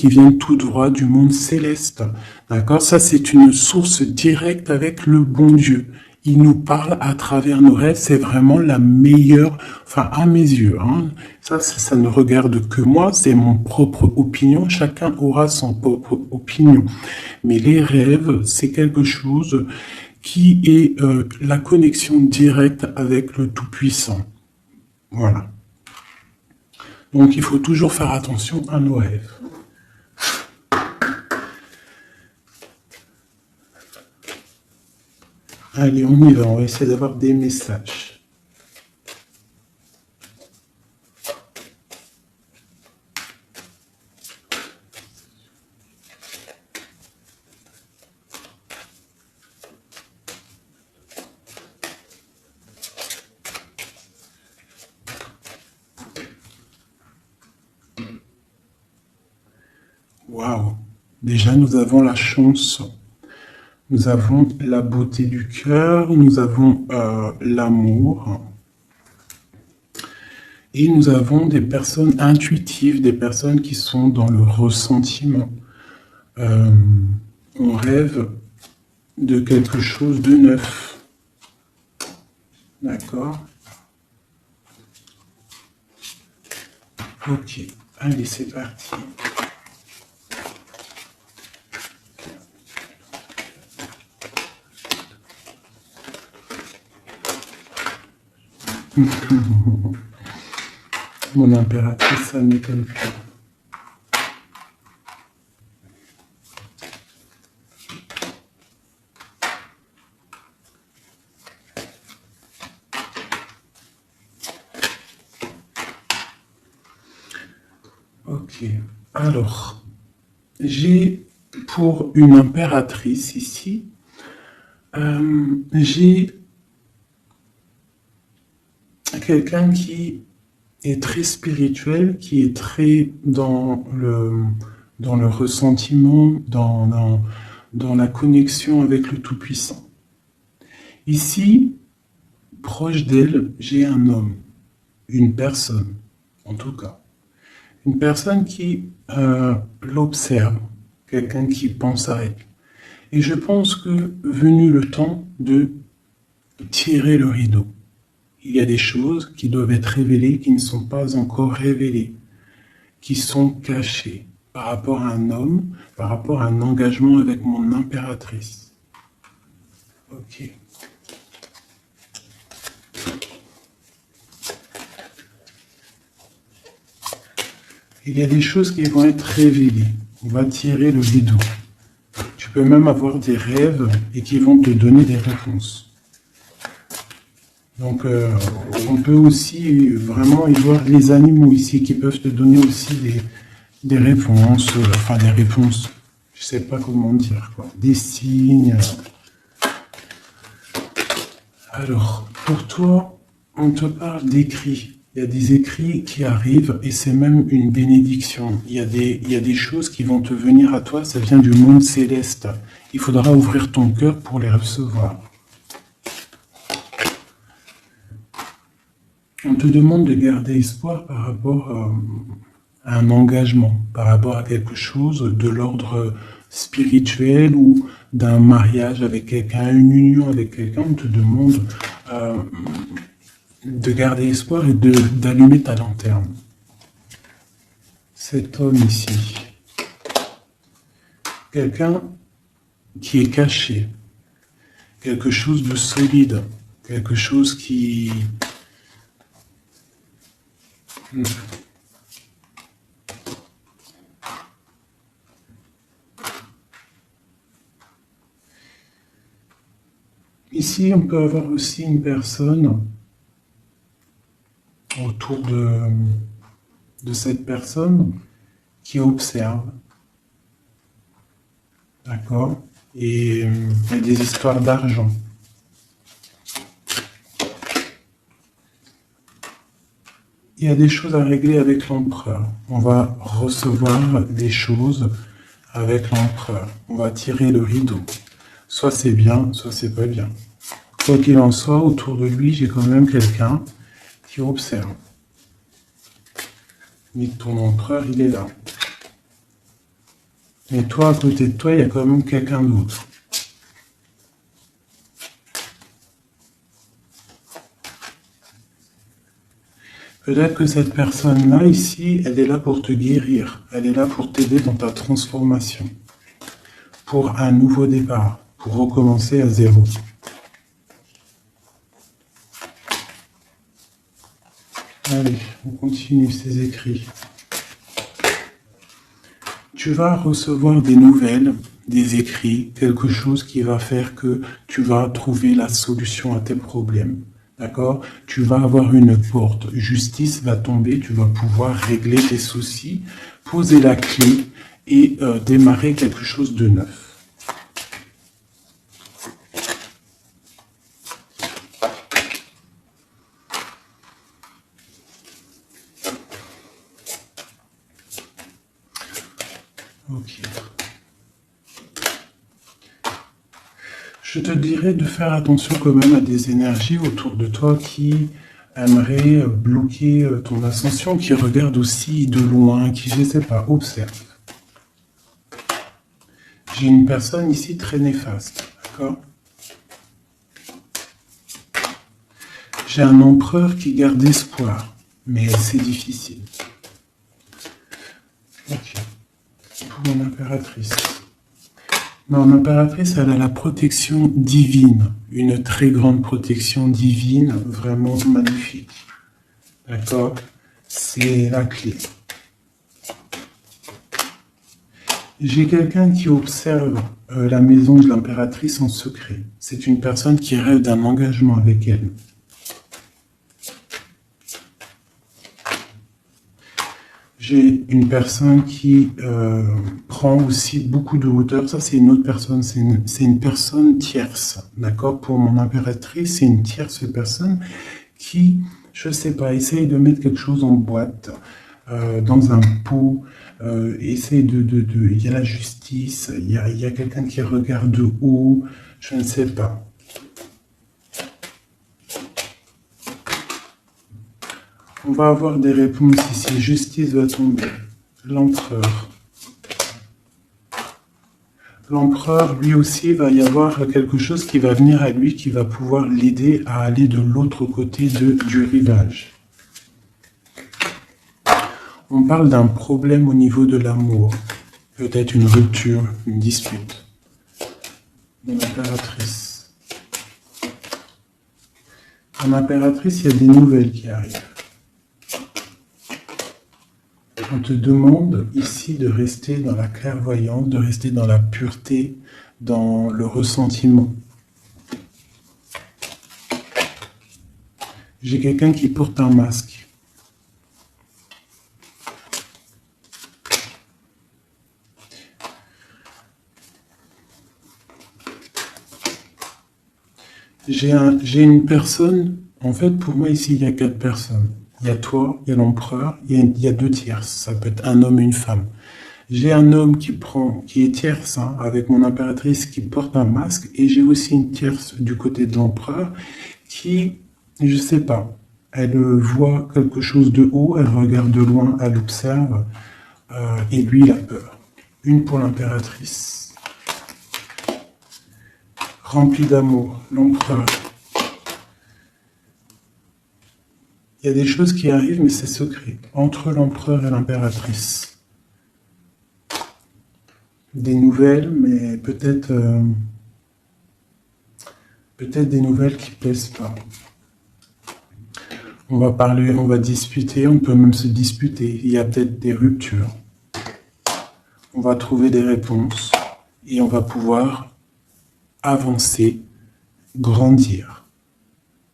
qui viennent tout droit du monde céleste. D'accord? Ça, c'est une source directe avec le bon Dieu. Il nous parle à travers nos rêves. C'est vraiment la meilleure, enfin, à mes yeux, hein. Ça ne regarde que moi. C'est mon propre opinion. Chacun aura son propre opinion. Mais les rêves, c'est quelque chose qui est la connexion directe avec le Tout-Puissant. Voilà. Donc, il faut toujours faire attention à nos rêves. Allez, on y va. On va essayer d'avoir des messages. Waouh! Déjà, nous avons la chance. Nous avons la beauté du cœur, nous avons l'amour. Et nous avons des personnes intuitives, des personnes qui sont dans le ressentiment. On rêve de quelque chose de neuf. D'accord? Ok, allez, c'est parti. Mon impératrice, ça ne m'étonne plus. Ok, alors, j'ai pour une impératrice ici, j'ai quelqu'un qui est très spirituel, qui est très dans le ressentiment, dans la connexion avec le Tout-Puissant. Ici, proche d'elle, j'ai un homme, une personne, en tout cas. Une personne qui l'observe, quelqu'un qui pense à elle. Et je pense que venu le temps de tirer le rideau, il y a des choses qui doivent être révélées, qui ne sont pas encore révélées, qui sont cachées par rapport à un homme, par rapport à un engagement avec mon impératrice. Ok. Il y a des choses qui vont être révélées. On va tirer le rideau. Tu peux même avoir des rêves et qui vont te donner des réponses. Donc, on peut aussi vraiment y voir les animaux ici qui peuvent te donner aussi des réponses, enfin des réponses, je sais pas comment dire, quoi, des signes. Alors, pour toi, on te parle d'écrits. Il y a des écrits qui arrivent et c'est même une bénédiction. Il y a des choses qui vont te venir à toi, ça vient du monde céleste. Il faudra ouvrir ton cœur pour les recevoir. On te demande de garder espoir par rapport à un engagement, par rapport à quelque chose de l'ordre spirituel ou d'un mariage avec quelqu'un, une union avec quelqu'un. On te demande de garder espoir et d'allumer ta lanterne. Cet homme ici, quelqu'un qui est caché, quelque chose de solide, quelque chose qui... Ici, on peut avoir aussi une personne autour de cette personne qui observe. D'accord? Et il y a des histoires d'argent. Il y a des choses à régler avec l'empereur. On va recevoir des choses avec l'empereur. On va tirer le rideau. Soit c'est bien, soit c'est pas bien. Quoi qu'il en soit, autour de lui, j'ai quand même quelqu'un qui observe. Mais ton empereur, il est là. Mais toi, à côté de toi, il y a quand même quelqu'un d'autre. Peut-être que cette personne-là, ici, elle est là pour te guérir. Elle est là pour t'aider dans ta transformation. Pour un nouveau départ. Pour recommencer à zéro. Allez, on continue ces écrits. Tu vas recevoir des nouvelles, des écrits, quelque chose qui va faire que tu vas trouver la solution à tes problèmes. D'accord? Tu vas avoir une porte. Justice va tomber, tu vas pouvoir régler tes soucis, poser la clé et démarrer quelque chose de neuf. Ok. Je te dirais de faire attention quand même à des énergies autour de toi qui aimeraient bloquer ton ascension, qui regardent aussi de loin, qui, je ne sais pas, observent. J'ai une personne ici très néfaste, d'accord? J'ai un empereur qui garde espoir, mais c'est difficile. Ok. Pour mon impératrice. Mon impératrice, elle a la protection divine, une très grande protection divine, vraiment magnifique. D'accord? C'est la clé. J'ai quelqu'un qui observe la maison de l'impératrice en secret. C'est une personne qui rêve d'un engagement avec elle. J'ai une personne qui prend aussi beaucoup de hauteur. Ça, c'est une autre personne. C'est une personne tierce. D'accord? Pour mon impératrice, c'est une tierce personne qui, je ne sais pas, essaye de mettre quelque chose en boîte, dans un pot. Essaye il y a la justice. Il y a quelqu'un qui regarde de haut. Je ne sais pas. On va avoir des réponses ici. Justice va tomber. L'empereur. L'empereur, lui aussi, il va y avoir quelque chose qui va venir à lui, qui va pouvoir l'aider à aller de l'autre côté du rivage. On parle d'un problème au niveau de l'amour. Peut-être une rupture, une dispute. Mon impératrice. En impératrice, il y a des nouvelles qui arrivent. On te demande ici de rester dans la clairvoyance, de rester dans la pureté, dans le ressentiment. J'ai quelqu'un qui porte un masque. J'ai une personne, en fait, pour moi ici, il y a 4 personnes. Il y a toi, il y a l'empereur, il y a 2 tierces. Ça peut être un homme et une femme. J'ai un homme qui est tierce, hein, avec mon impératrice qui porte un masque, et j'ai aussi une tierce du côté de l'empereur qui, je sais pas, elle voit quelque chose de haut, elle regarde de loin, elle observe, et lui, il a peur. Une pour l'impératrice, remplie d'amour, l'empereur. Il y a des choses qui arrivent, mais c'est secret, entre l'empereur et l'impératrice. Des nouvelles, mais peut-être des nouvelles qui plaisent pas. On va parler, on va discuter, on peut même se disputer. Il y a peut-être des ruptures. On va trouver des réponses et on va pouvoir avancer, grandir,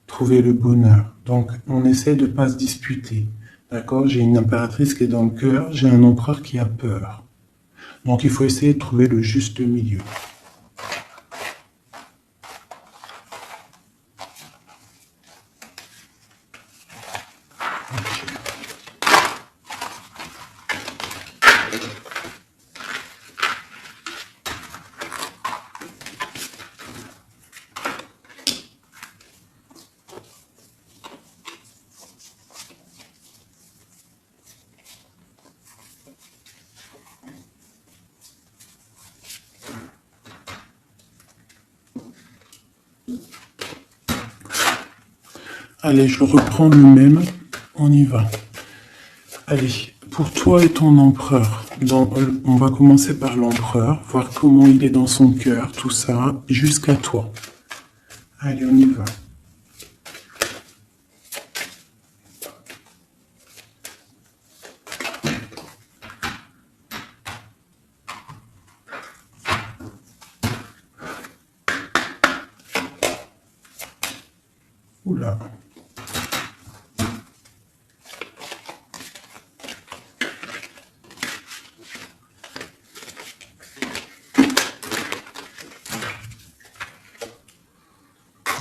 trouver le bonheur. Donc, on essaie de ne pas se disputer. D'accord? J'ai une impératrice qui est dans le cœur, j'ai un empereur qui a peur. Donc, il faut essayer de trouver le juste milieu. Allez, je reprends le même. On y va. Allez, pour toi et ton empereur, on va commencer par l'empereur, voir comment il est dans son cœur, tout ça, jusqu'à toi. Allez, on y va. Oula.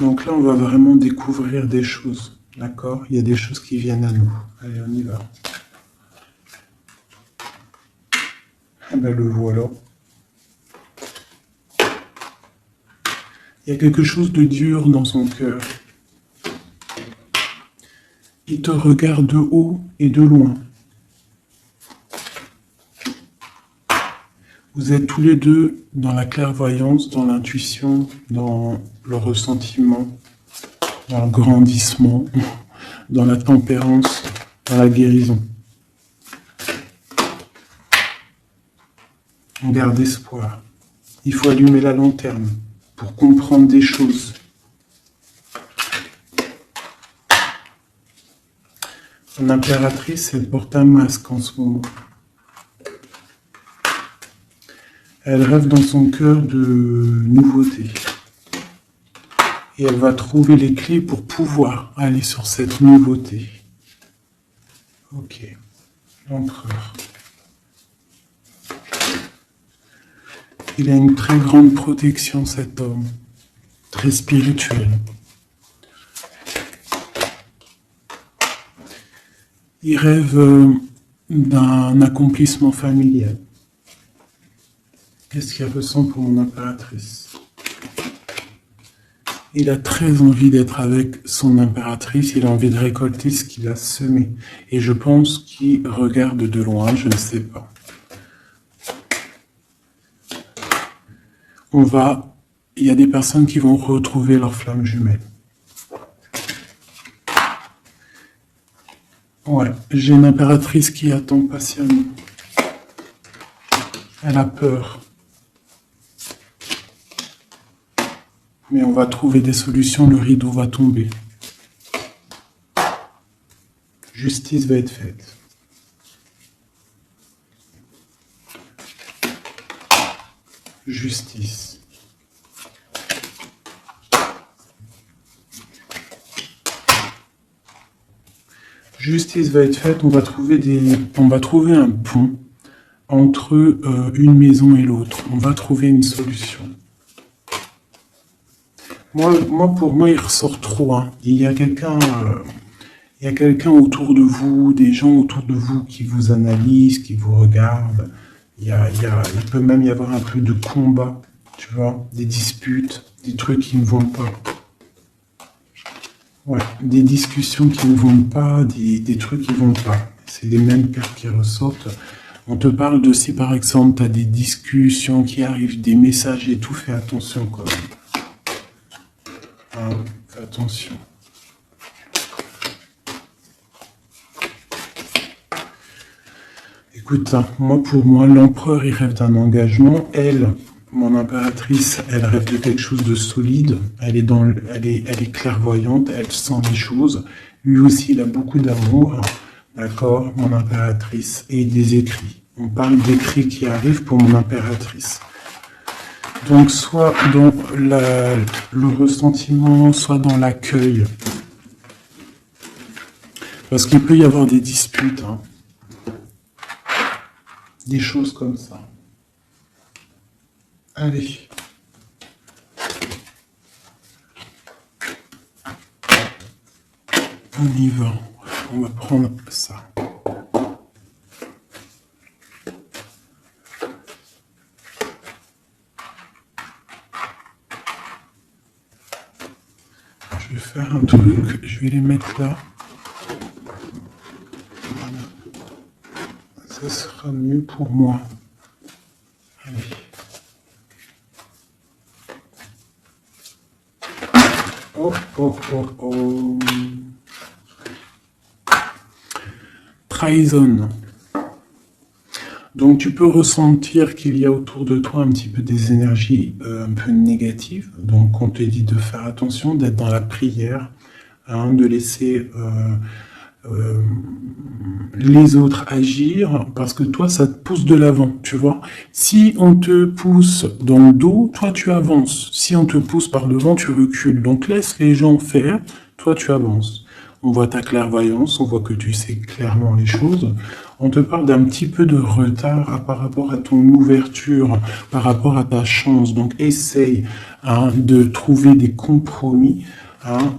Donc là, on va vraiment découvrir des choses, d'accord? Il y a des choses qui viennent à nous. Allez, on y va. Ah ben, le voilà. Il y a quelque chose de dur dans son cœur. Il te regarde de haut et de loin. Vous êtes tous les deux dans la clairvoyance, dans l'intuition, dans le ressentiment, dans le grandissement, dans la tempérance, dans la guérison. On garde espoir. Il faut allumer la lanterne pour comprendre des choses. Son impératrice, elle porte un masque en ce moment. Elle rêve dans son cœur de nouveauté. Et elle va trouver les clés pour pouvoir aller sur cette nouveauté. Ok, l'empereur. Il a une très grande protection, cet homme. Très spirituel. Il rêve d'un accomplissement familial. Qu'est-ce qu'il ressent pour mon impératrice? Il a très envie d'être avec son impératrice, il a envie de récolter ce qu'il a semé. Et je pense qu'il regarde de loin, je ne sais pas. Il y a des personnes qui vont retrouver leur flamme jumelle. Ouais, j'ai une impératrice qui attend patiemment. Elle a peur. Mais on va trouver des solutions, le rideau va tomber. Justice va être faite. Justice. Justice va être faite, on va trouver un pont entre une maison et l'autre. On va trouver une solution. Pour moi, il ressort trop. Hein. Il y a quelqu'un autour de vous, des gens autour de vous qui vous analysent, qui vous regardent. Il peut même y avoir un peu de combat, tu vois, des disputes, des trucs qui ne vont pas. Ouais, des discussions qui ne vont pas, des trucs qui ne vont pas. C'est les mêmes cartes qui ressortent. On te parle de si, par exemple, tu as des discussions qui arrivent, des messages et tout, fais attention quand même. Fais attention. Écoute, hein, pour moi, l'empereur, il rêve d'un engagement. Elle, mon impératrice, elle rêve de quelque chose de solide. Elle est clairvoyante, elle sent les choses. Lui aussi, il a beaucoup d'amour. D'accord, mon impératrice. Et des écrits. On parle d'écrits qui arrivent pour mon impératrice. Donc, soit dans le ressentiment, soit dans l'accueil. Parce qu'il peut y avoir des disputes, hein. Des choses comme ça. Allez. On y va. On va prendre ça. Je vais faire un truc. Je vais les mettre là. Voilà. Ça sera mieux pour moi. Allez. Oh, oh, oh, oh. Trahison. Donc tu peux ressentir qu'il y a autour de toi un petit peu des énergies un peu négatives. Donc on te dit de faire attention, d'être dans la prière, hein, de laisser les autres agir, parce que toi ça te pousse de l'avant, tu vois. Si on te pousse dans le dos, toi tu avances. Si on te pousse par devant, tu recules. Donc laisse les gens faire, toi tu avances. On voit ta clairvoyance, on voit que tu sais clairement les choses. On te parle d'un petit peu de retard par rapport à ton ouverture, par rapport à ta chance. Donc essaye, hein, de trouver des compromis, hein,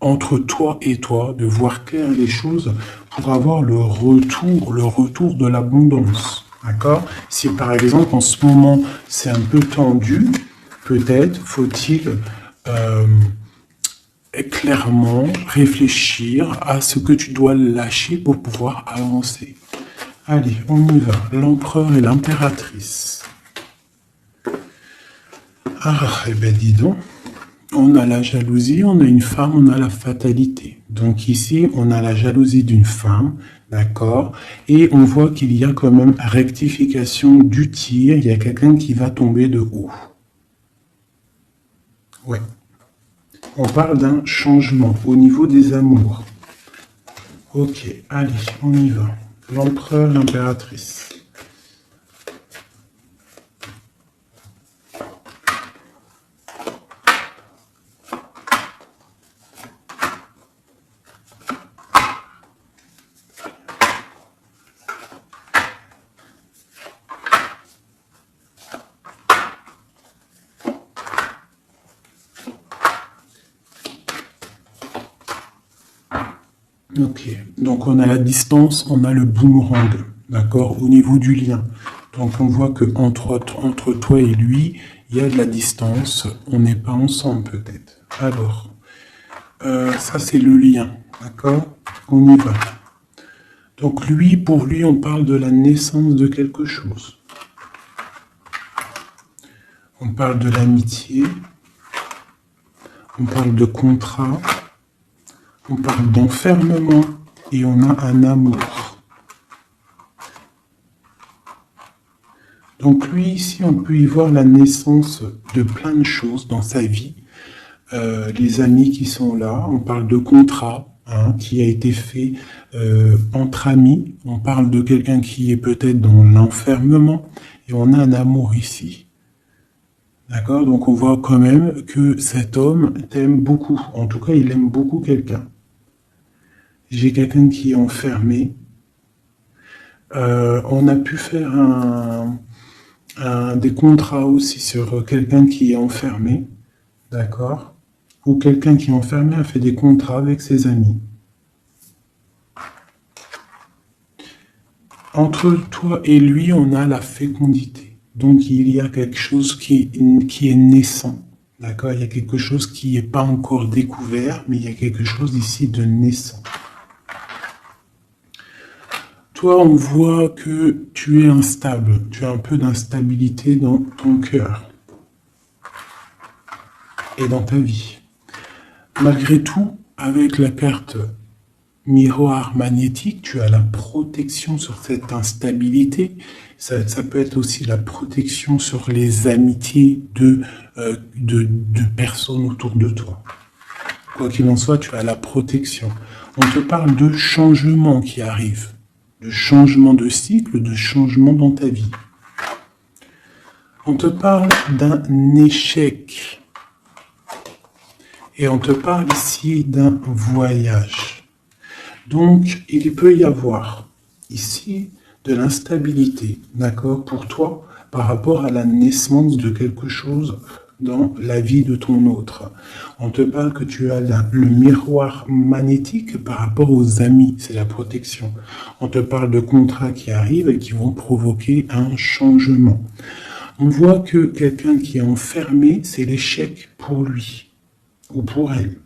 entre toi et toi, de voir clair les choses pour avoir le retour de l'abondance. D'accord? Si par exemple en ce moment c'est un peu tendu, peut-être faut-il clairement réfléchir à ce que tu dois lâcher pour pouvoir avancer. Allez, on y va. L'empereur et l'impératrice. Ah, eh ben dis donc. On a la jalousie, on a une femme, on a la fatalité. Donc ici, on a la jalousie d'une femme, d'accord? Et on voit qu'il y a quand même rectification du tir. Il y a quelqu'un qui va tomber de haut. Ouais. On parle d'un changement au niveau des amours. Ok, allez, on y va. L'empereur, l'impératrice. Ok, donc on a la distance, on a le boomerang, d'accord, au niveau du lien. Donc on voit que entre toi et lui, il y a de la distance, on n'est pas ensemble peut-être. Alors, ça c'est le lien, d'accord? On y va. Donc lui, pour lui, on parle de la naissance de quelque chose. On parle de l'amitié, on parle de contrat, on parle d'enfermement et on a un amour. Donc lui, ici, on peut y voir la naissance de plein de choses dans sa vie. Les amis qui sont là, on parle de contrat, hein, qui a été fait entre amis. On parle de quelqu'un qui est peut-être dans l'enfermement et on a un amour ici. D'accord? Donc on voit quand même que cet homme t'aime beaucoup. En tout cas, il aime beaucoup quelqu'un. J'ai quelqu'un qui est enfermé. On a pu faire des contrats aussi sur quelqu'un qui est enfermé. D'accord? Ou quelqu'un qui est enfermé a fait des contrats avec ses amis. Entre toi et lui, on a la fécondité. Donc il y a quelque chose qui est naissant. D'accord? Il y a quelque chose qui n'est pas encore découvert, mais il y a quelque chose ici de naissant. Toi, on voit que tu es instable. Tu as un peu d'instabilité dans ton cœur et dans ta vie. Malgré tout, avec la carte miroir magnétique, tu as la protection sur cette instabilité. Ça peut être aussi la protection sur les amitiés de personnes autour de toi. Quoi qu'il en soit, tu as la protection. On te parle de changement qui arrive, de changement de cycle, de changement dans ta vie. On te parle d'un échec. Et on te parle ici d'un voyage. Donc, il peut y avoir ici de l'instabilité, d'accord, pour toi, par rapport à la naissance de quelque chose dans la vie de ton autre. On te parle que tu as le miroir magnétique par rapport aux amis, c'est la protection. On te parle de contrats qui arrivent et qui vont provoquer un changement. On voit que quelqu'un qui est enfermé, c'est l'échec pour lui, ou pour elle,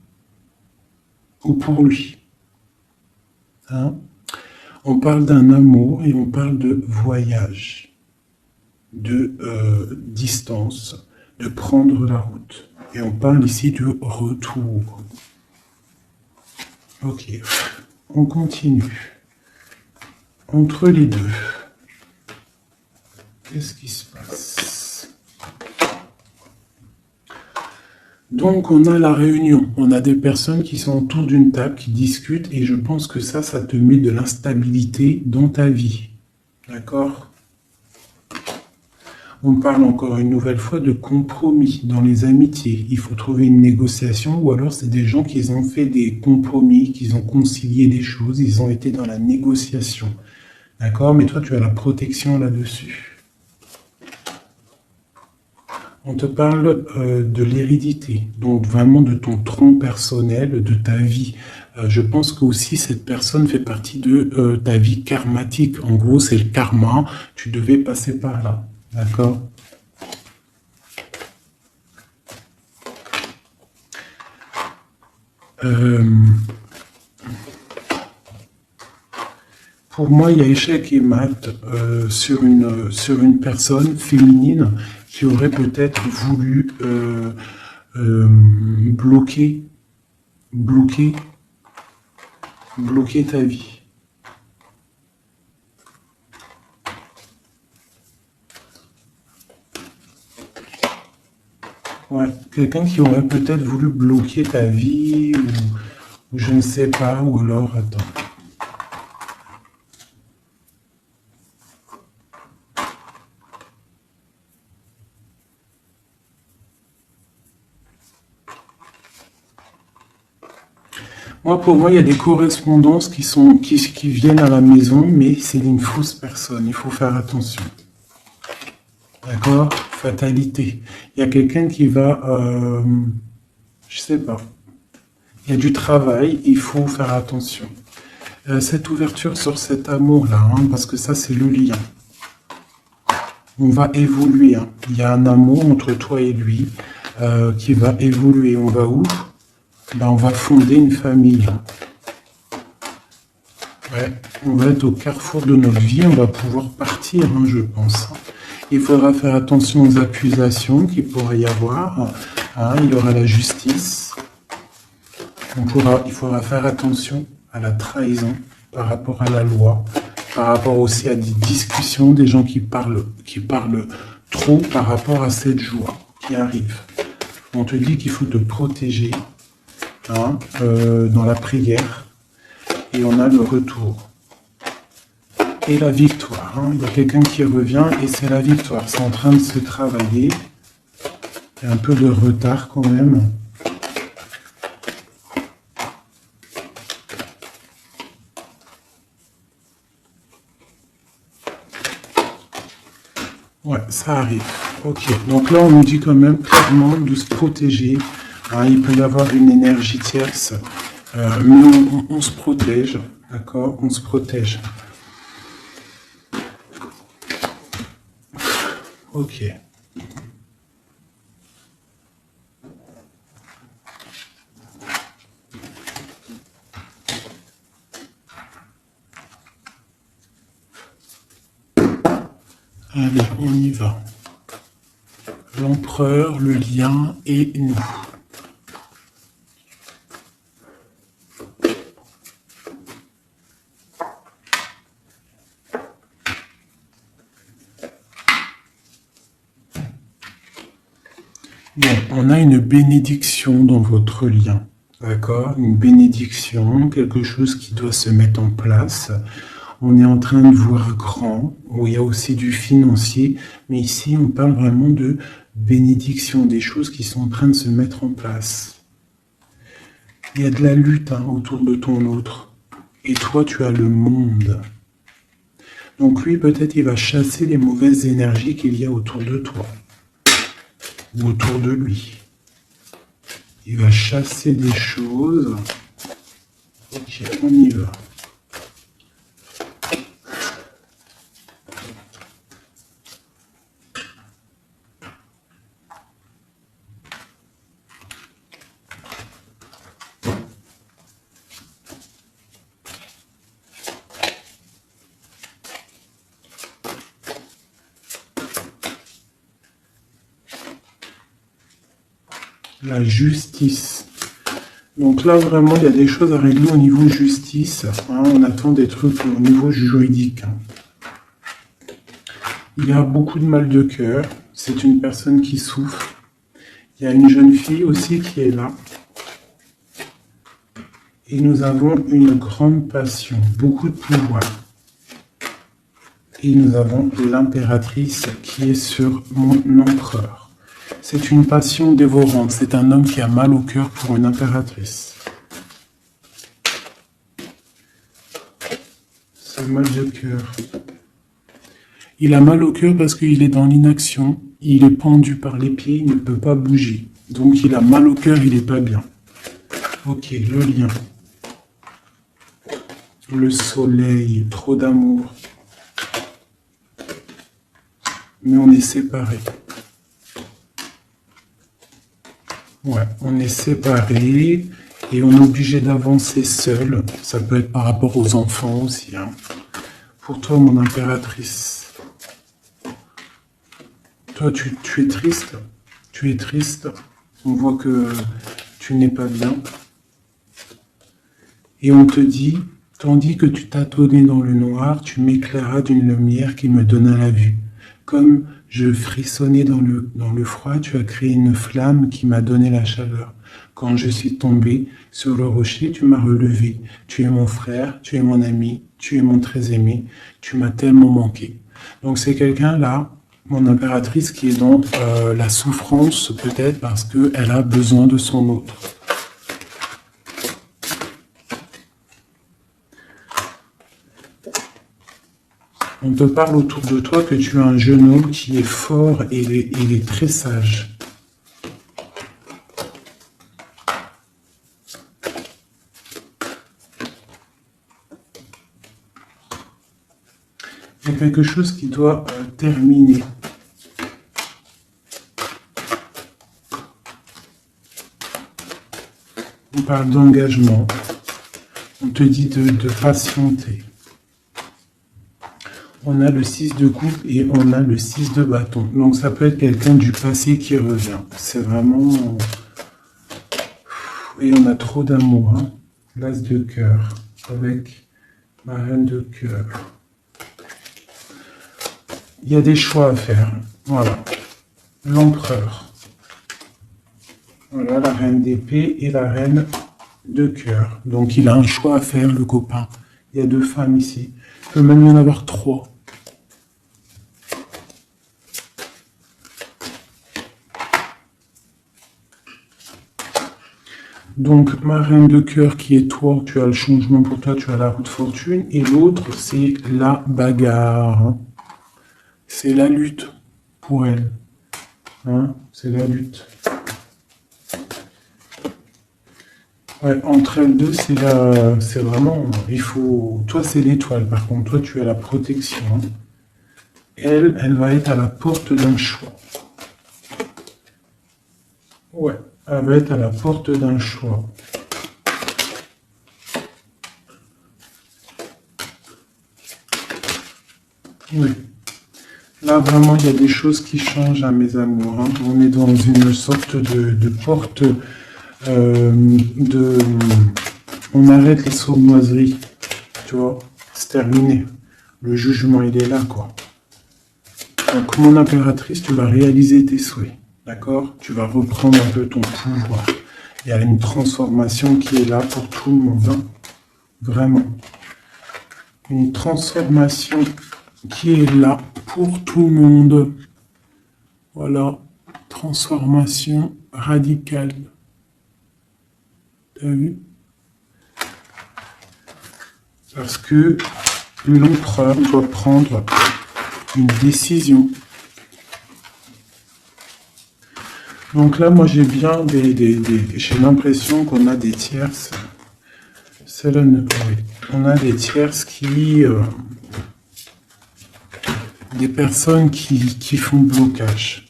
ou pour lui. Hein? On parle d'un amour et on parle de voyage, de distance, de prendre la route. Et on parle ici de retour. Ok, on continue. Entre les deux, qu'est-ce qui se passe? Donc, on a la réunion. On a des personnes qui sont autour d'une table, qui discutent, et je pense que ça te met de l'instabilité dans ta vie. D'accord? On parle encore une nouvelle fois de compromis dans les amitiés. Il faut trouver une négociation, ou alors c'est des gens qui ont fait des compromis, qui ont concilié des choses, ils ont été dans la négociation. D'accord? Mais toi, tu as la protection là-dessus. On te parle de l'hérédité, donc vraiment de ton tronc personnel, de ta vie. Je pense que aussi cette personne fait partie de ta vie karmatique. En gros, c'est le karma, tu devais passer par là. D'accord? Pour moi, il y a échec et mat sur une personne féminine qui aurait peut-être voulu bloquer ta vie. Ouais, quelqu'un qui aurait peut-être voulu bloquer ta vie, ou je ne sais pas, ou alors, attends. Pour moi, il y a des correspondances qui viennent à la maison, mais c'est une fausse personne, il faut faire attention. D'accord? Fatalité. Il y a quelqu'un qui va, je sais pas, il y a du travail, il faut faire attention. Cette ouverture sur cet amour-là, hein, parce que ça, c'est le lien. On va évoluer. Hein. Il y a un amour entre toi et lui qui va évoluer. On va où? On va fonder une famille. Ouais, on va être au carrefour de notre vie, on va pouvoir partir, hein, je pense. Il faudra faire attention aux accusations qu'il pourrait y avoir. Hein, il y aura la justice. Il faudra faire attention à la trahison par rapport à la loi, par rapport aussi à des discussions, des gens qui parlent trop par rapport à cette joie qui arrive. On te dit qu'il faut te protéger dans la prière, et on a le retour. Et la victoire. Hein. Il y a quelqu'un qui revient et c'est la victoire. C'est en train de se travailler. Il y a un peu de retard quand même. Ouais, ça arrive. Ok, donc là on nous dit quand même clairement de se protéger. Hein, il peut y avoir une énergie tierce, mais on se protège, d'accord? On se protège. Ok. Allez, on y va. L'empereur, le lien et nous. Bon, on a une bénédiction dans votre lien, d'accord? Une bénédiction, quelque chose qui doit se mettre en place. On est en train de voir grand, où il y a aussi du financier, mais ici on parle vraiment de bénédiction, des choses qui sont en train de se mettre en place. Il y a de la lutte autour de ton autre, et toi tu as le monde. Donc lui peut-être il va chasser les mauvaises énergies qu'il y a autour de toi, ou autour de lui. Il va chasser des choses. Ok, on y va. la justice. Donc là, vraiment, il y a des choses à régler au niveau justice. Hein, on attend des trucs au niveau juridique. Hein. Il y a beaucoup de mal de cœur. C'est une personne qui souffre. Il y a une jeune fille aussi qui est là. Et nous avons une grande passion, beaucoup de pouvoir. Et nous avons l'impératrice qui est sur mon empereur. C'est une passion dévorante. C'est un homme qui a mal au cœur pour une impératrice. C'est mal de cœur. Il a mal au cœur parce qu'il est dans l'inaction. Il est pendu par les pieds, il ne peut pas bouger. Donc il a mal au cœur, il n'est pas bien. Ok, le lien. Le soleil, trop d'amour. Mais on est séparés. Ouais, on est séparés et on est obligé d'avancer seul. Ça peut être par rapport aux enfants aussi. Hein. Pour toi, mon impératrice. Toi, tu es triste. Tu es triste. On voit que tu n'es pas bien. Et on te dit, tandis que tu tâtonnais dans le noir, tu m'éclairas d'une lumière qui me donna la vue. Comme je frissonnais dans le froid, tu as créé une flamme qui m'a donné la chaleur. Quand je suis tombé sur le rocher, tu m'as relevé. Tu es mon frère, tu es mon ami, tu es mon très aimé. Tu m'as tellement manqué. Donc c'est quelqu'un là, mon impératrice, qui est dans la souffrance peut-être parce qu'elle a besoin de son autre. On te parle autour de toi que tu es un jeune homme qui est fort et il est très sage. Il y a quelque chose qui doit terminer. On parle d'engagement. On te dit de patienter. On a le 6 de coupe et on a le 6 de bâton. Donc ça peut être quelqu'un du passé qui revient. C'est vraiment... Et on a trop d'amour. Hein. L'as de cœur avec ma reine de cœur. Il y a des choix à faire. Voilà. L'empereur. Voilà la reine d'épée et la reine de cœur. Donc il a un choix à faire, le copain. Il y a 2 femmes ici. Il peut même y en avoir 3. Donc, ma reine de cœur qui est toi, tu as le changement pour toi, tu as la roue de fortune. Et l'autre, c'est la bagarre. C'est la lutte pour elle. Hein, c'est la lutte. Ouais, entre elles deux, c'est vraiment... Il faut... Toi, c'est l'étoile. Par contre, toi, tu as la protection. Hein. Elle va être à la porte d'un choix. Ouais, elle va être à la porte d'un choix. Oui. Là, vraiment, il y a des choses qui changent à mes amours. Hein. On est dans une sorte de porte On arrête les sournoiseries. Tu vois, c'est terminé. Le jugement, il est là, quoi. Donc, mon impératrice, tu vas réaliser tes souhaits. D'accord? Tu vas reprendre un peu ton pouvoir. Il y a une transformation qui est là pour tout le monde. Hein. Vraiment. Une transformation qui est là pour tout le monde. Voilà. Transformation radicale. T'as vu? Parce que l'empereur doit prendre une décision. Donc là, moi, j'ai bien j'ai l'impression qu'on a des tierces. On a des tierces qui... des personnes qui font blocage.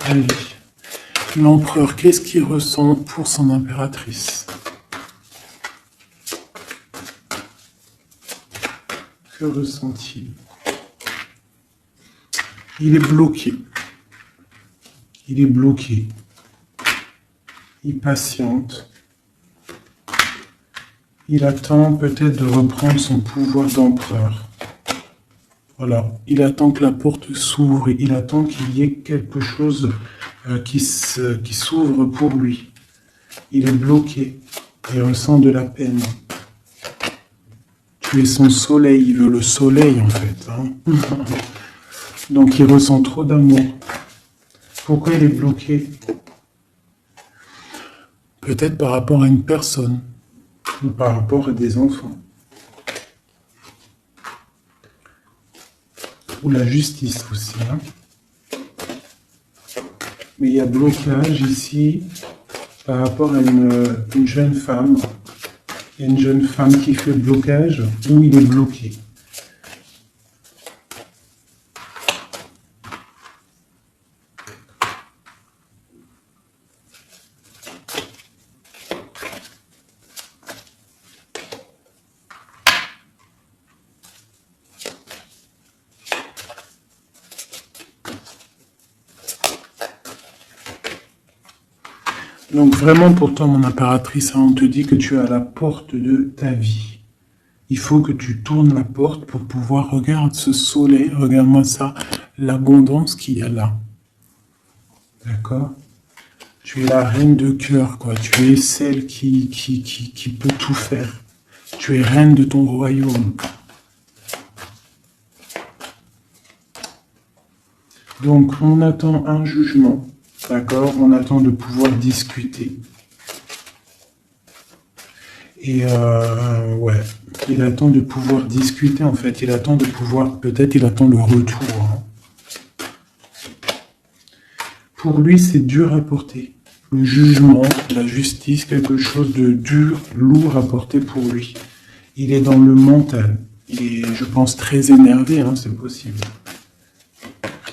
Allez. L'empereur, qu'est-ce qu'il ressent pour son impératrice? Que ressent-il? Il est bloqué. Il est bloqué. Il patiente. Il attend peut-être de reprendre son pouvoir d'empereur. Voilà. Il attend que la porte s'ouvre. Il attend qu'il y ait quelque chose qui s'ouvre pour lui. Il est bloqué. Il ressent de la peine. Tu es son soleil. Il veut le soleil, en fait. Hein. Donc, il ressent trop d'amour. Pourquoi il est bloqué? Peut-être par rapport à une personne. Ou par rapport à des enfants. Ou la justice aussi. Hein. Mais il y a blocage ici par rapport à une jeune femme. Il y a une jeune femme qui fait blocage ou il est bloqué. Donc vraiment pour toi, mon impératrice, hein, on te dit que tu es à la porte de ta vie. Il faut que tu tournes la porte pour pouvoir regarder ce soleil, regarde-moi ça, l'abondance qu'il y a là. D'accord? Tu es la reine de cœur, quoi. Tu es celle qui peut tout faire. Tu es reine de ton royaume. Donc on attend un jugement. D'accord, on attend de pouvoir discuter. Et ouais, il attend de pouvoir discuter en fait. Il attend de pouvoir, peut-être il attend le retour. Hein. Pour lui, c'est dur à porter. Le jugement, la justice, quelque chose de dur, lourd à porter pour lui. Il est dans le mental. Il est, je pense, très énervé, hein, c'est possible.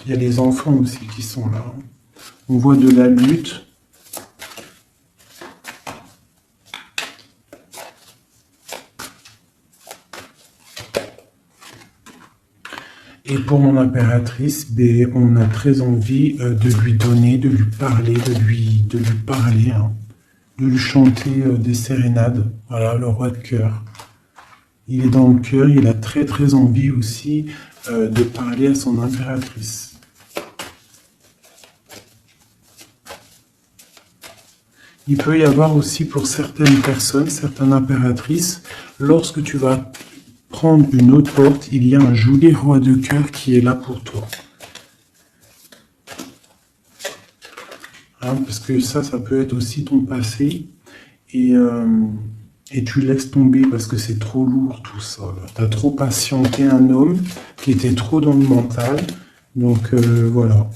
Il y a les enfants aussi qui sont là. Hein. On voit de la lutte. Et pour mon impératrice, ben, on a très envie de lui donner, de lui parler, de lui parler, hein, de lui chanter des sérénades. Voilà, le roi de cœur. Il est dans le cœur, il a très très envie aussi de parler à son impératrice. Il peut y avoir aussi pour certaines personnes, certaines impératrices, lorsque tu vas prendre une autre porte, il y a un joli roi de cœur qui est là pour toi. Hein, parce que ça peut être aussi ton passé. Et tu laisses tomber parce que c'est trop lourd tout ça. Tu as trop patienté un homme qui était trop dans le mental. Donc voilà.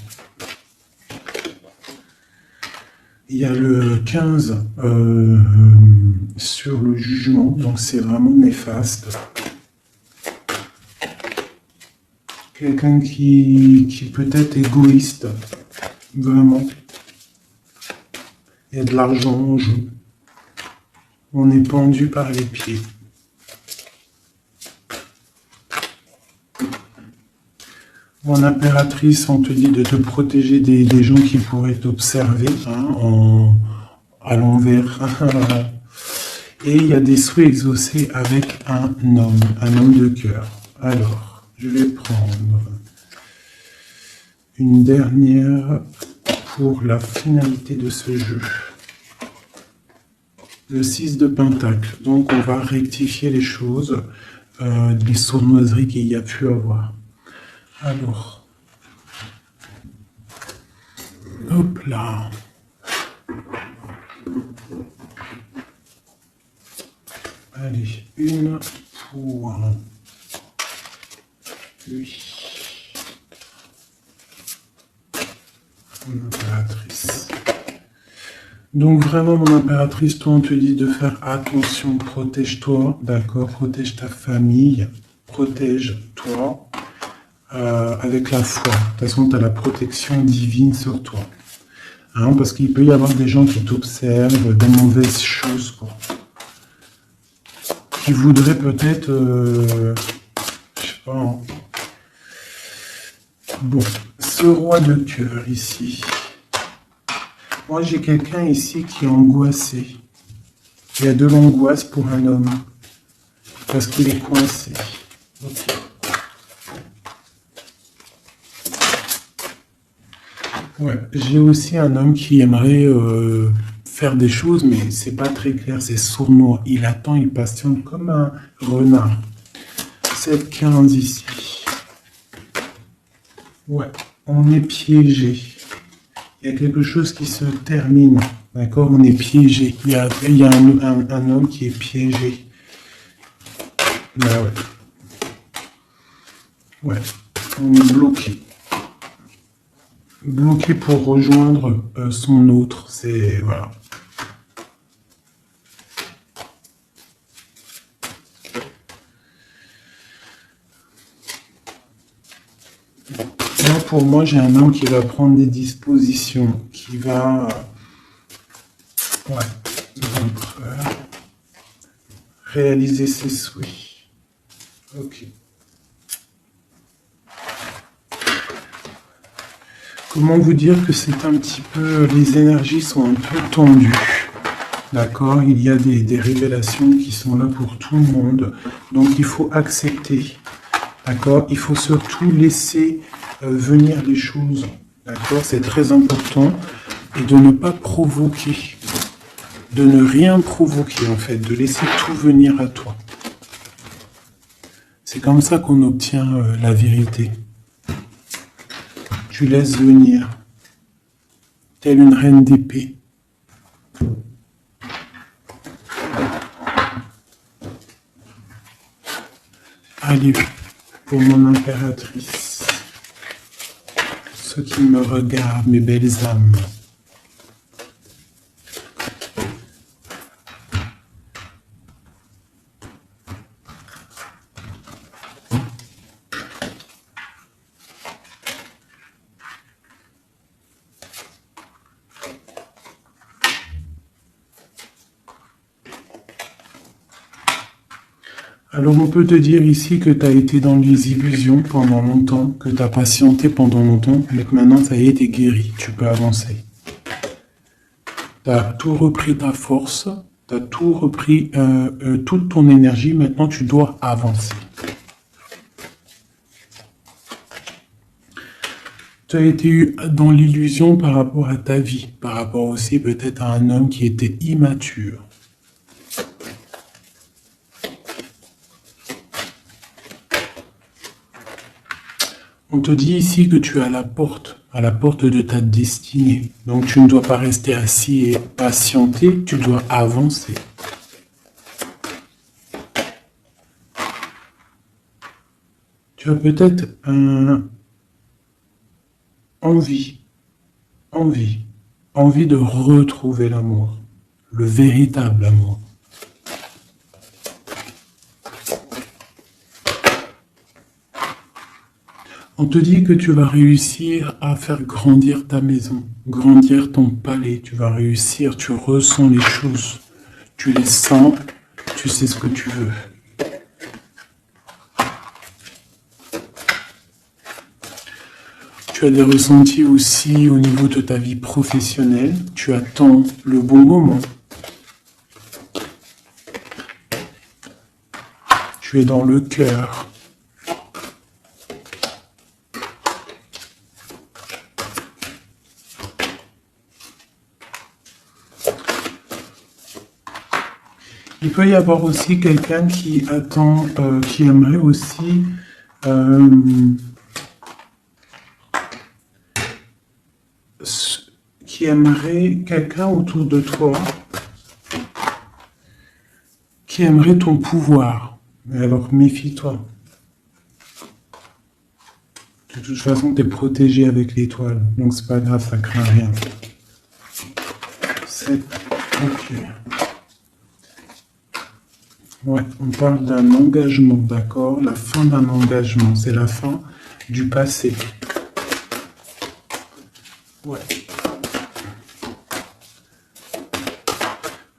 Il y a le 15 sur le jugement, donc c'est vraiment néfaste. Quelqu'un qui peut être égoïste, vraiment. Il y a de l'argent en jeu. On est pendu par les pieds. Mon impératrice, on te dit de te protéger des gens qui pourraient t'observer hein, à l'envers. Et il y a des souhaits exaucés avec un homme de cœur. Alors, je vais prendre une dernière pour la finalité de ce jeu. Le 6 de Pentacle. Donc, on va rectifier les choses, les sournoiseries qu'il y a pu avoir. Alors, hop là. Allez, une pour lui. Mon impératrice. Donc vraiment, mon impératrice, toi, on te dit de faire attention, protège-toi, d'accord, protège ta famille, protège-toi. Avec la foi. De toute façon, tu as la protection divine sur toi. Hein, parce qu'il peut y avoir des gens qui t'observent, des mauvaises choses, quoi. Qui voudraient peut-être pas. Hein. Bon, ce roi de cœur ici. Moi, j'ai quelqu'un ici qui est angoissé. Il y a de l'angoisse pour un homme. Parce qu'il est coincé. Ok. Ouais, j'ai aussi un homme qui aimerait faire des choses, mais c'est pas très clair, c'est sournois. Il attend, il patiente comme un renard. 7-15 ici. Ouais, on est piégé. Il y a quelque chose qui se termine. D'accord, on est piégé. Il y a un homme qui est piégé. Bah ouais. Ouais, on est bloqué. Bloqué pour rejoindre son autre. C'est... Voilà. Là, pour moi, j'ai un homme qui va prendre des dispositions, qui va... ouais, réaliser ses souhaits. Ok. Comment vous dire que c'est un petit peu... Les énergies sont un peu tendues. D'accord? Il y a des révélations qui sont là pour tout le monde. Donc, il faut accepter. D'accord? Il faut surtout laisser venir les choses. D'accord? C'est très important. Et de ne pas provoquer. De ne rien provoquer, en fait. De laisser tout venir à toi. C'est comme ça qu'on obtient la vérité. Tu laisses venir. Telle une reine d'épée. Allez, pour mon impératrice. Ceux qui me regardent, mes belles âmes. Alors on peut te dire ici que tu as été dans les illusions pendant longtemps, que tu as patienté pendant longtemps, mais que maintenant ça y est, t'es guéri, tu peux avancer. Tu as tout repris ta force, tu as tout repris, toute ton énergie, maintenant tu dois avancer. Tu as été dans l'illusion par rapport à ta vie, par rapport aussi peut-être à un homme qui était immature. On te dit ici que tu es à la porte de ta destinée. Donc tu ne dois pas rester assis et patienter, tu dois avancer. Tu as peut-être envie de retrouver l'amour, le véritable amour. On te dit que tu vas réussir à faire grandir ta maison, grandir ton palais. Tu vas réussir, tu ressens les choses, tu les sens, tu sais ce que tu veux. Tu as des ressentis aussi au niveau de ta vie professionnelle. Tu attends le bon moment. Tu es dans le cœur. Il peut y avoir aussi quelqu'un qui attend, qui aimerait aussi qui aimerait quelqu'un autour de toi qui aimerait ton pouvoir. Mais alors méfie-toi. De toute façon, tu es protégé avec l'étoile, donc c'est pas grave, ça craint rien. C'est ok. Ouais, on parle d'un engagement, d'accord? La fin d'un engagement, c'est la fin du passé. Ouais.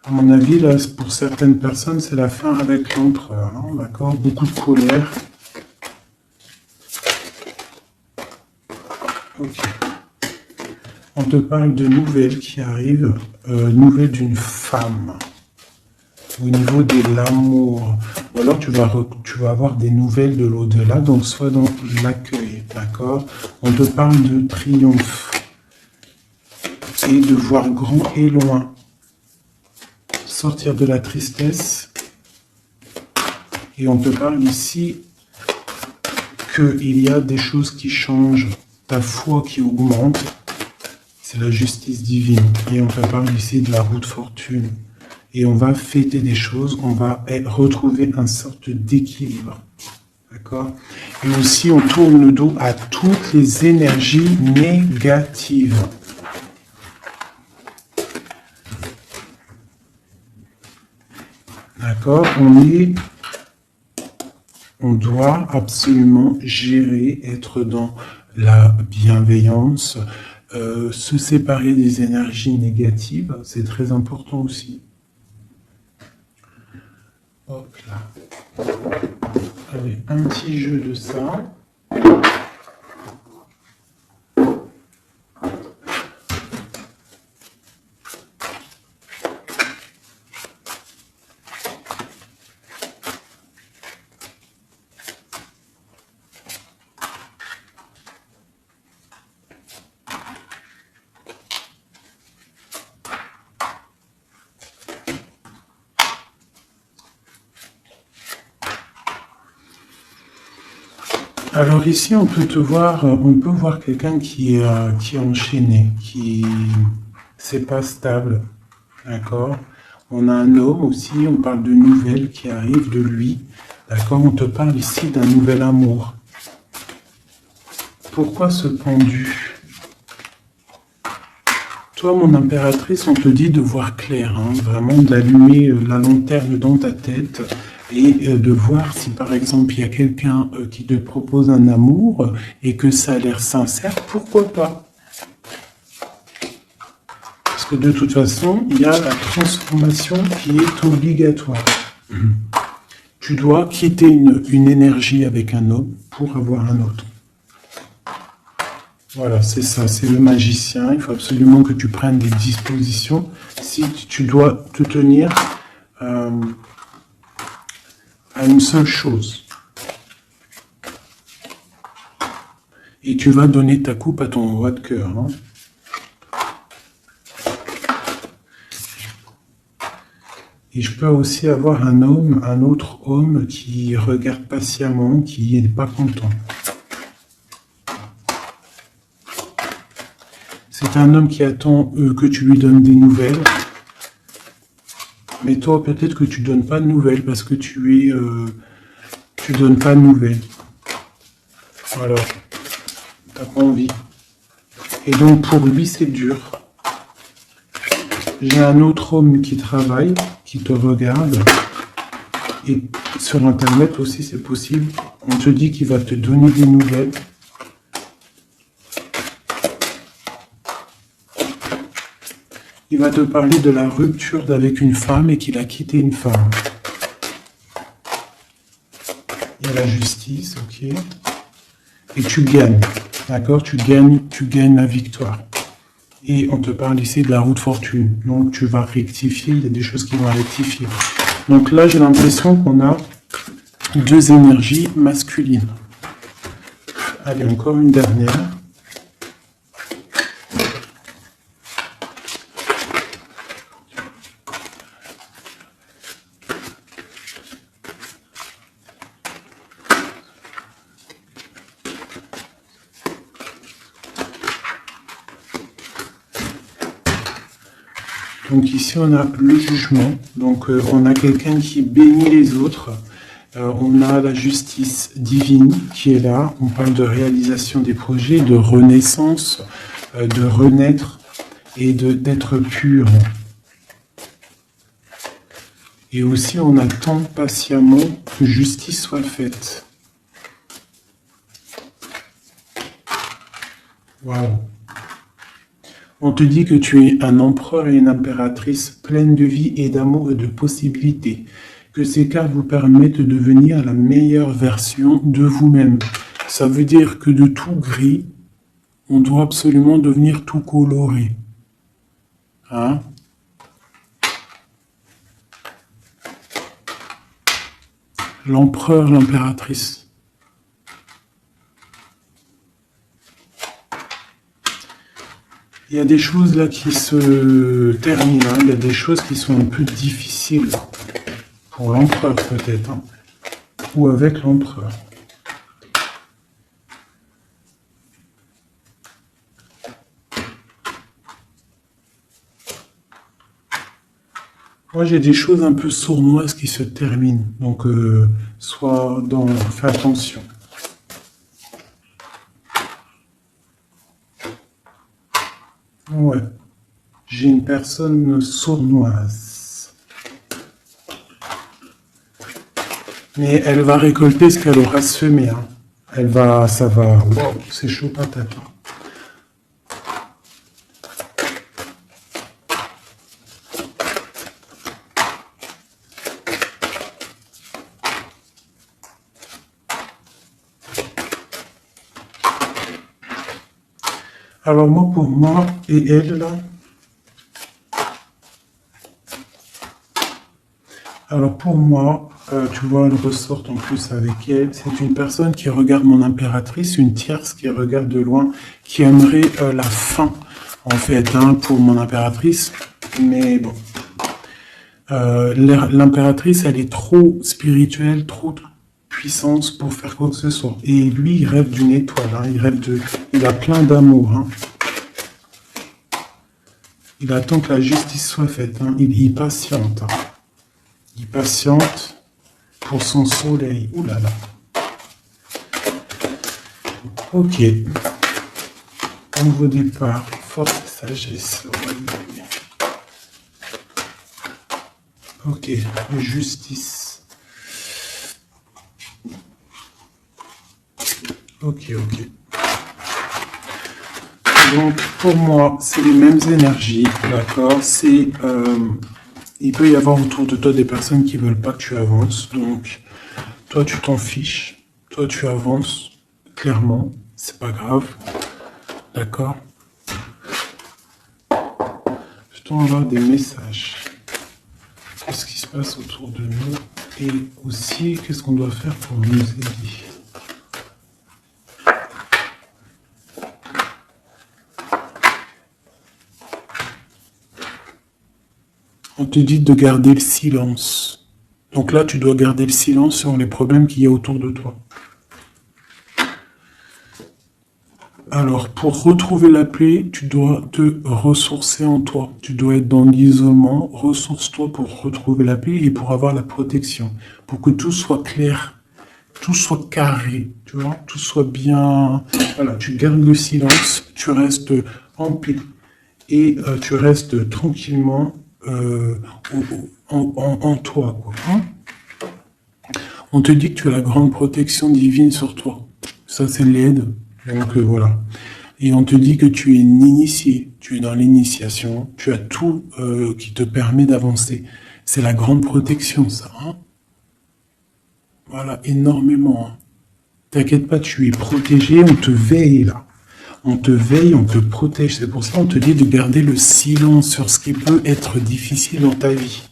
À mon avis, là, pour certaines personnes, c'est la fin avec l'empereur, hein, d'accord? Beaucoup de colère. te parle de nouvelles qui arrivent, nouvelles d'une femme, au niveau de l'amour. Ou alors tu vas avoir des nouvelles de l'au-delà, donc soit dans l'accueil, d'accord? On te parle de triomphe et de voir grand et loin. Sortir de la tristesse. Et on te parle ici qu'il y a des choses qui changent, ta foi qui augmente. C'est la justice divine. Et on te parle ici de la roue de fortune. Et on va fêter des choses, on va retrouver une sorte d'équilibre. D'accord? Et aussi, on tourne le dos à toutes les énergies négatives. D'accord? On doit absolument gérer, être dans la bienveillance, se séparer des énergies négatives, c'est très important aussi. Hop là. Allez, un petit jeu de ça. Alors ici, on peut voir quelqu'un qui est enchaîné, c'est pas stable, d'accord? On a un homme aussi, on parle de nouvelles qui arrivent de lui, d'accord? On te parle ici d'un nouvel amour. Pourquoi ce pendu? Toi, mon impératrice, on te dit de voir clair, hein, vraiment d'allumer la lanterne dans ta tête et de voir si, par exemple, il y a quelqu'un qui te propose un amour et que ça a l'air sincère, pourquoi pas? Parce que de toute façon, il y a la transformation qui est obligatoire. Tu dois quitter une énergie avec un homme pour avoir un autre. Voilà, c'est ça, c'est le magicien. Il faut absolument que tu prennes des dispositions. Si tu dois te tenir à une seule chose. Et tu vas donner ta coupe à ton roi de cœur. Hein. Et je peux aussi avoir un autre homme qui regarde patiemment, qui n'est pas content. C'est un homme qui attend que tu lui donnes des nouvelles. Mais toi, peut-être que tu ne donnes pas de nouvelles parce que tu donnes pas de nouvelles. Alors, tu n'as pas envie. Et donc, pour lui, c'est dur. J'ai un autre homme qui travaille, qui te regarde. Et sur Internet aussi, c'est possible. On te dit qu'il va te donner des nouvelles. Il va te parler de la rupture avec une femme et qu'il a quitté une femme. Il y a la justice, ok. Et tu gagnes, d'accord? Tu gagnes la victoire. Et on te parle ici de la roue de fortune. Donc tu vas rectifier, il y a des choses qui vont rectifier. Donc là, j'ai l'impression qu'on a deux énergies masculines. Allez, encore une dernière. Donc ici, on a le jugement. Donc on a quelqu'un qui bénit les autres. On a la justice divine qui est là. On parle de réalisation des projets, de renaissance, de renaître et d'être pur. Et aussi, on attend patiemment que justice soit faite. Waouh! On te dit que tu es un empereur et une impératrice pleine de vie et d'amour et de possibilités. Que ces cartes vous permettent de devenir la meilleure version de vous-même. Ça veut dire que de tout gris, On doit absolument devenir tout coloré. Hein? L'empereur, l'impératrice. Il y a des choses là qui se terminent. Hein. Il y a des choses qui sont un peu difficiles. Pour l'empereur peut-être. Hein. Ou avec l'empereur. Moi, j'ai des choses un peu sournoises qui se terminent. Donc, fais attention. Ouais. J'ai une personne sournoise. Mais elle va récolter ce qu'elle aura semé. Hein. Ça va. Wow, c'est chaud patate. Alors moi, pour moi et elle, là. Alors pour moi, tu vois, elle ressort en plus avec elle. C'est une personne qui regarde mon impératrice, une tierce qui regarde de loin, qui aimerait la fin, en fait, hein, pour mon impératrice. Mais bon. L'impératrice, elle est trop spirituelle, trop puissance pour faire quoi que ce soit. Et lui, il rêve d'une étoile, hein, il a plein d'amour. Hein. Il attend que la justice soit faite. Hein. Il patiente. Hein. Il patiente pour son soleil. Ouh là là. Ok. Nouveau départ. Force et sagesse. Ok. Justice. Ok. Donc, pour moi, c'est les mêmes énergies, d'accord? Il peut y avoir autour de toi des personnes qui veulent pas que tu avances. Donc, toi, tu t'en fiches. Toi, tu avances, clairement. C'est pas grave. D'accord? Peut-on avoir des messages? Qu'est-ce qui se passe autour de nous? Et aussi, qu'est-ce qu'on doit faire pour nous aider? On te dit de garder le silence. Donc là, tu dois garder le silence sur les problèmes qu'il y a autour de toi. Alors, pour retrouver la paix, tu dois te ressourcer en toi. Tu dois être dans l'isolement. Ressource-toi pour retrouver la paix et pour avoir la protection. Pour que tout soit clair, tout soit carré, tu vois, tout soit bien. Voilà, tu gardes le silence, tu restes en paix et tu restes tranquillement en toi, quoi. Hein. On te dit que tu as la grande protection divine sur toi. Ça, c'est l'aide. Donc voilà. Et on te dit que tu es initié, tu es dans l'initiation, tu as tout qui te permet d'avancer. C'est la grande protection, ça. Hein. Voilà, énormément. Hein. T'inquiète pas, tu es protégé, on te veille là. On te veille, on te protège. C'est pour ça qu'on te dit de garder le silence sur ce qui peut être difficile dans ta vie.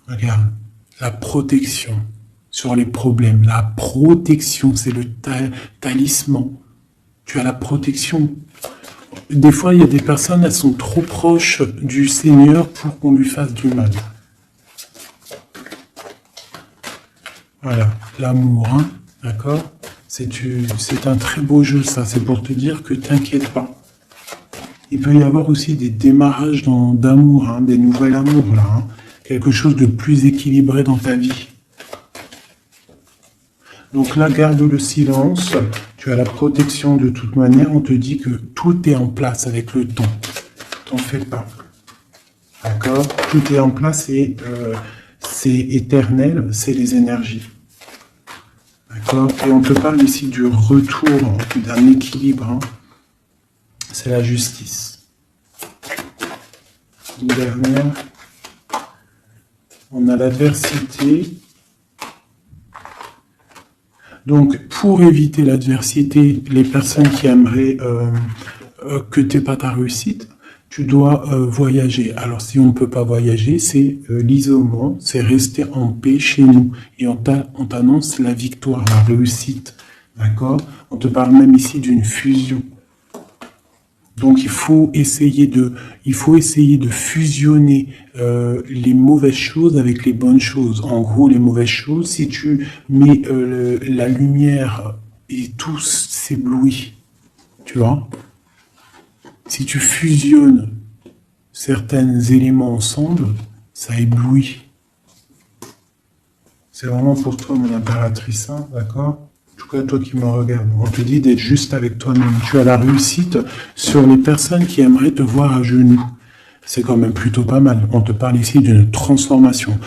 Regarde, la protection sur les problèmes. La protection, c'est le talisman. Tu as la protection. Des fois, il y a des personnes, elles sont trop proches du Seigneur pour qu'on lui fasse du mal. Voilà, l'amour, hein, d'accord? C'est un très beau jeu, ça. C'est pour te dire que t'inquiète pas. Il peut y avoir aussi des démarrages d'amour, hein, des nouvelles amours, là. Hein. Quelque chose de plus équilibré dans ta vie. Donc là, garde le silence. Tu as la protection de toute manière. On te dit que tout est en place avec le temps. T'en fais pas. D'accord? Tout est en place et c'est éternel, c'est les énergies. D'accord? Et on te parle ici du retour, hein, d'un équilibre. Hein. C'est la justice. Une dernière. On a l'adversité. Donc, pour éviter l'adversité, les personnes qui aimeraient que tu n'aies pas ta réussite, tu dois voyager. Alors, si on ne peut pas voyager, c'est l'isolement, c'est rester en paix chez nous. Et on t'annonce la victoire, la réussite. D'accord? On te parle même ici d'une fusion. Donc, il faut essayer de fusionner les mauvaises choses avec les bonnes choses. En gros, les mauvaises choses, si tu mets la lumière et tout s'éblouit, tu vois? Si tu fusionnes certains éléments ensemble, ça éblouit. C'est vraiment pour toi, mon impératrice, hein, d'accord? En tout cas, toi qui me regardes, on te dit d'être juste avec toi-même. Tu as la réussite sur les personnes qui aimeraient te voir à genoux. C'est quand même plutôt pas mal. On te parle ici d'une transformation.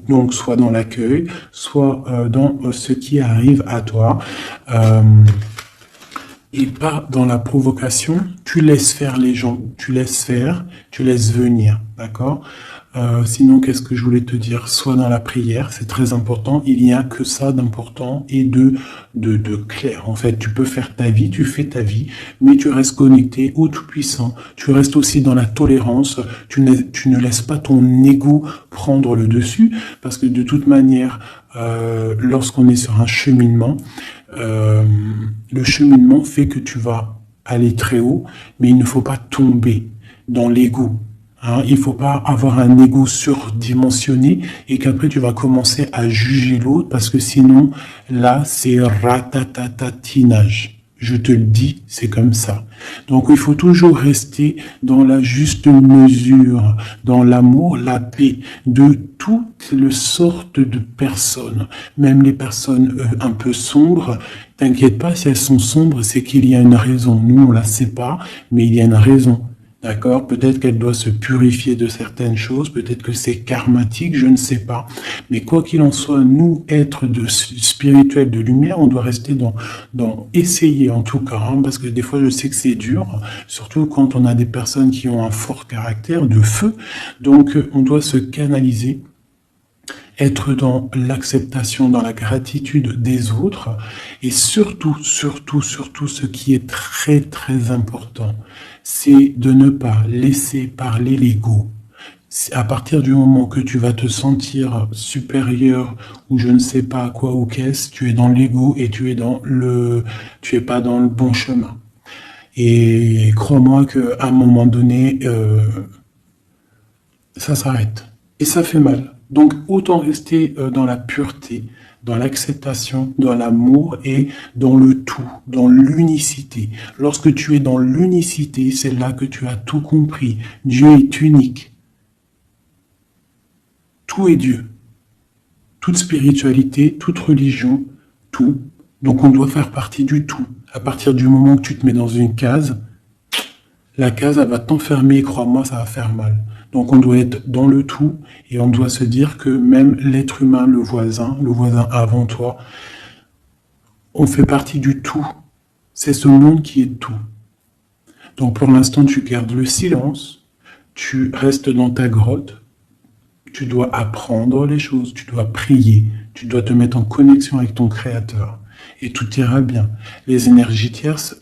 Donc, soit dans l'accueil, soit dans ce qui arrive à toi. Et pas dans la provocation. Tu laisses faire les gens. Tu laisses faire, tu laisses venir. D'accord? Sinon, qu'est-ce que je voulais te dire? Soit dans la prière, c'est très important. Il n'y a que ça d'important et de clair. En fait, tu peux faire ta vie, tu fais ta vie, mais tu restes connecté au Tout-Puissant. Tu restes aussi dans la tolérance. Tu ne laisses pas ton ego prendre le dessus, parce que de toute manière, lorsqu'on est sur un cheminement, le cheminement fait que tu vas aller très haut, mais il ne faut pas tomber dans l'ego. Hein, il faut pas avoir un ego surdimensionné et qu'après tu vas commencer à juger l'autre, parce que sinon, là, c'est ratatatinage. Je te le dis, c'est comme ça. Donc, il faut toujours rester dans la juste mesure, dans l'amour, la paix de toutes les sortes de personnes. Même les personnes un peu sombres, t'inquiète pas, si elles sont sombres, c'est qu'il y a une raison. Nous, on la sait pas, mais il y a une raison. D'accord? Peut-être qu'elle doit se purifier de certaines choses, peut-être que c'est karmatique, je ne sais pas. Mais quoi qu'il en soit, nous, êtres spirituels de lumière, on doit rester dans essayer en tout cas, hein, parce que des fois je sais que c'est dur, surtout quand on a des personnes qui ont un fort caractère de feu. Donc on doit se canaliser, être dans l'acceptation, dans la gratitude des autres, et surtout, ce qui est très très important, c'est de ne pas laisser parler l'ego. À partir du moment que tu vas te sentir supérieur ou je ne sais pas à quoi ou qu'est-ce, tu es dans l'ego et tu es pas dans le bon chemin. Et crois-moi qu'à un moment donné, ça s'arrête. Et ça fait mal. Donc autant rester dans la pureté, dans l'acceptation, dans l'amour et dans le tout, dans l'unicité. Lorsque tu es dans l'unicité, c'est là que tu as tout compris. Dieu est unique. Tout est Dieu. Toute spiritualité, toute religion, tout. Donc on doit faire partie du tout. À partir du moment que tu te mets dans une case, la case, elle va t'enfermer, crois-moi, ça va faire mal. Donc on doit être dans le tout et on doit se dire que même l'être humain, le voisin avant toi, on fait partie du tout. C'est ce monde qui est tout. Donc pour l'instant, tu gardes le silence, tu restes dans ta grotte, tu dois apprendre les choses, tu dois prier, tu dois te mettre en connexion avec ton Créateur et tout ira bien. Les énergies tierces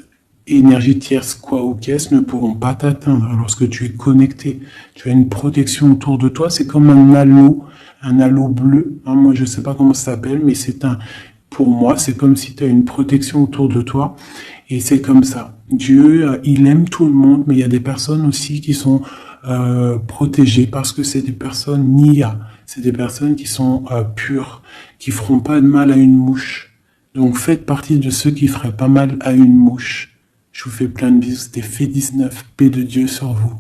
quoi ou qu'est-ce ne pourront pas t'atteindre lorsque tu es connecté. Tu as une protection autour de toi, c'est comme un halo bleu. Hein, moi, je ne sais pas comment ça s'appelle, mais pour moi, c'est comme si tu as une protection autour de toi. Et c'est comme ça. Dieu, il aime tout le monde, mais il y a des personnes aussi qui sont protégées parce que c'est des personnes nia. C'est des personnes qui sont pures, qui feront pas de mal à une mouche. Donc, faites partie de ceux qui feraient pas mal à une mouche. Je vous fais plein de bisous, c'était Fait 19, paix de Dieu sur vous.